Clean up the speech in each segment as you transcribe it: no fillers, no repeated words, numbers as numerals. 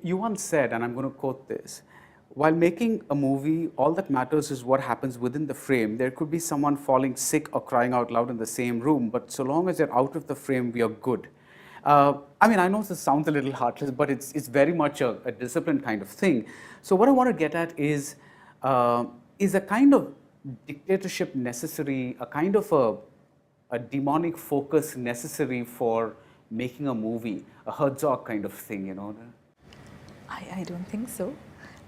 You once said, and I'm going to quote this, while making a movie, all that matters is what happens within the frame. There could be someone falling sick or crying out loud in the same room, but so long as they're out of the frame, we are good. I mean, I know this sounds a little heartless, but it's very much a disciplined kind of thing. So what I want to get at is a kind of dictatorship necessary, a kind of a demonic focus necessary for making a movie, a Herzog kind of thing, you know? I don't think so.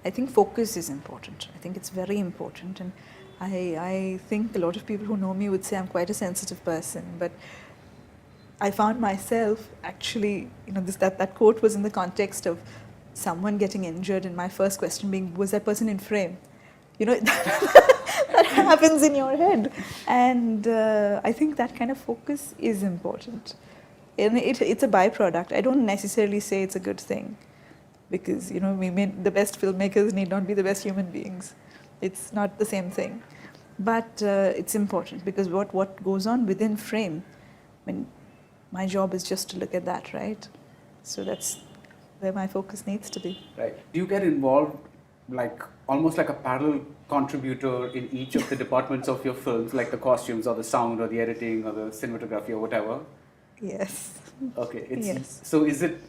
I think focus is important. I think it's very important, and I think a lot of people who know me would say I'm quite a sensitive person, but I found myself actually, you know, that quote was in the context of someone getting injured, and my first question being, was that person in frame? You know, that happens in your head, and I think that kind of focus is important. And it's a byproduct. I don't necessarily say it's a good thing, because, you know, the best filmmakers need not be the best human beings. It's not the same thing. But it's important, because what goes on within frame, I mean, my job is just to look at that, right? So that's where my focus needs to be. Right. Do you get involved, like almost like a parallel contributor in each of the departments of your films, like the costumes or the sound or the editing or the cinematography or whatever? Yes. Okay. Yes. So is it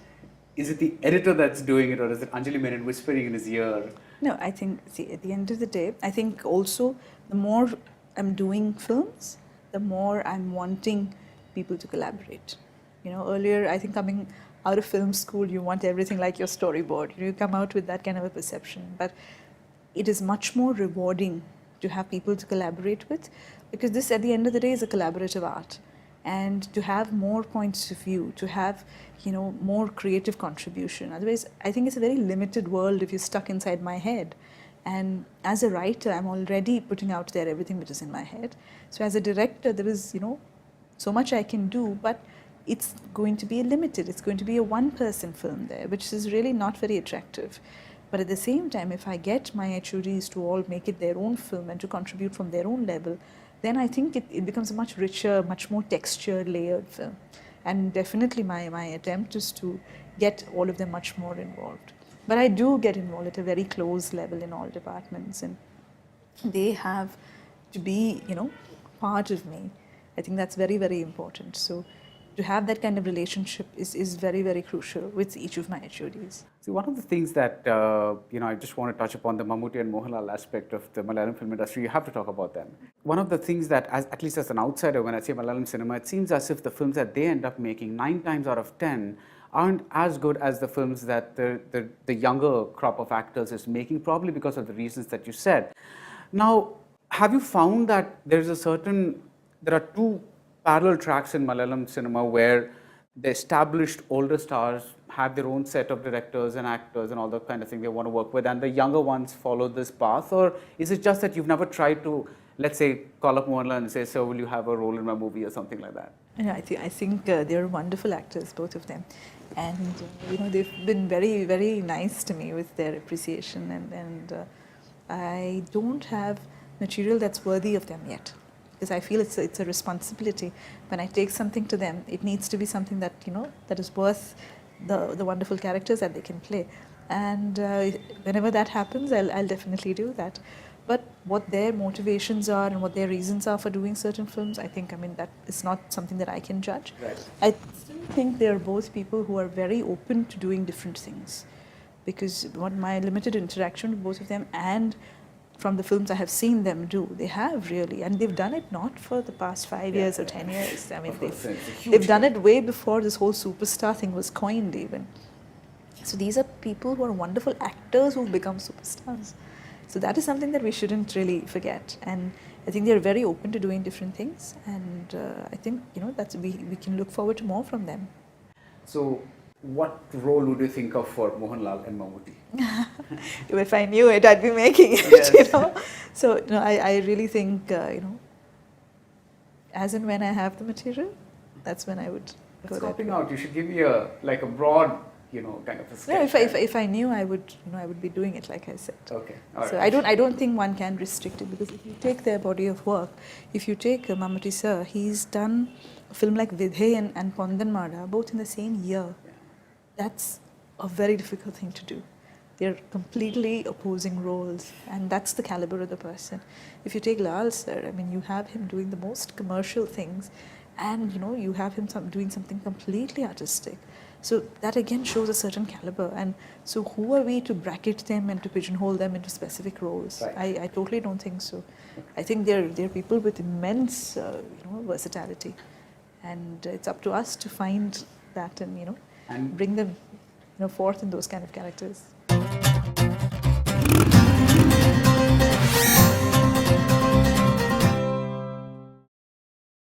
the editor that's doing it, or is it Anjali Menon whispering in his ear? No, I think, see, at the end of the day, I think also the more I'm doing films, the more I'm wanting people to collaborate. You know, earlier, I think coming out of film school, you want everything like your storyboard. You come out with that kind of a perception. But it is much more rewarding to have people to collaborate with, because this, at the end of the day, is a collaborative art. And to have more points of view, to have, you know, more creative contribution. Otherwise, I think it's a very limited world if you're stuck inside my head. And as a writer, I'm already putting out there everything which is in my head. So as a director, there is, you know, so much I can do, but it's going to be limited. It's going to be a one-person film there, which is really not very attractive. But at the same time, if I get my HODs to all make it their own film and to contribute from their own level, then I think it becomes a much richer, much more textured, layered film. And definitely my attempt is to get all of them much more involved. But I do get involved at a very close level in all departments, and they have to be, you know, part of me. I think that's very, very important. So to have that kind of relationship is very, very crucial with each of my HODs. See, one of the things that, you know, I just want to touch upon the Mammooty and Mohanlal aspect of the Malayalam film industry. You have to talk about them. One of the things that, at least as an outsider, when I say Malayalam cinema, it seems as if the films that they end up making 9 times out of 10 aren't as good as the films that the younger crop of actors is making, probably because of the reasons that you said. Now, have you found that there are 2 parallel tracks in Malayalam cinema where the established older stars have their own set of directors and actors and all that kind of thing they want to work with, and the younger ones follow this path? Or is it just that you've never tried to, let's say, call up Mohanlal and say, "So will you have a role in my movie?" or something like that? Yeah, I think they're wonderful actors, both of them. And, you know, they've been very, very nice to me with their appreciation. And I don't have material that's worthy of them yet, because I feel it's a responsibility. When I take something to them, it needs to be something that, you know, that is worth the wonderful characters that they can play. And whenever that happens, I'll definitely do that. But what their motivations are and what their reasons are for doing certain films, I think, I mean, that is not something that I can judge. Right. I still think they're both people who are very open to doing different things, because what my limited interaction with both of them, and from the films I have seen them do, they have really, and they've done it not for the past 5 years or 10 years. I mean, they've done it way before this whole superstar thing was coined even. So these are people who are wonderful actors who've become superstars. So that is something that we shouldn't really forget. And I think they're very open to doing different things. And I think, you know, that's we can look forward to more from them. So what role would you think of for Mohanlal and Mammooty? If I knew it, I'd be making it, yes. You know. So, you know, I really think, you know, as and when I have the material, that's when I would go there. Scoping out, you should give me a broad, you know, kind of a sketch. No, if I knew, I would, you know, I would be doing it, like I said. Okay. All right. So I don't think one can restrict it, because if you take their body of work, if you take Mammooty sir, he's done a film like Vidhe and Pondan Mada, both in the same year. Yeah. That's a very difficult thing to do. They're completely opposing roles, and that's the caliber of the person. If you take Lal sir, I mean, you have him doing the most commercial things, and you have him doing something completely artistic. So that again shows a certain caliber. And so who are we to bracket them and to pigeonhole them into specific roles? Right. I totally don't think so. I think they're people with immense versatility, and it's up to us to find that and And bring them forth in those kind of characters.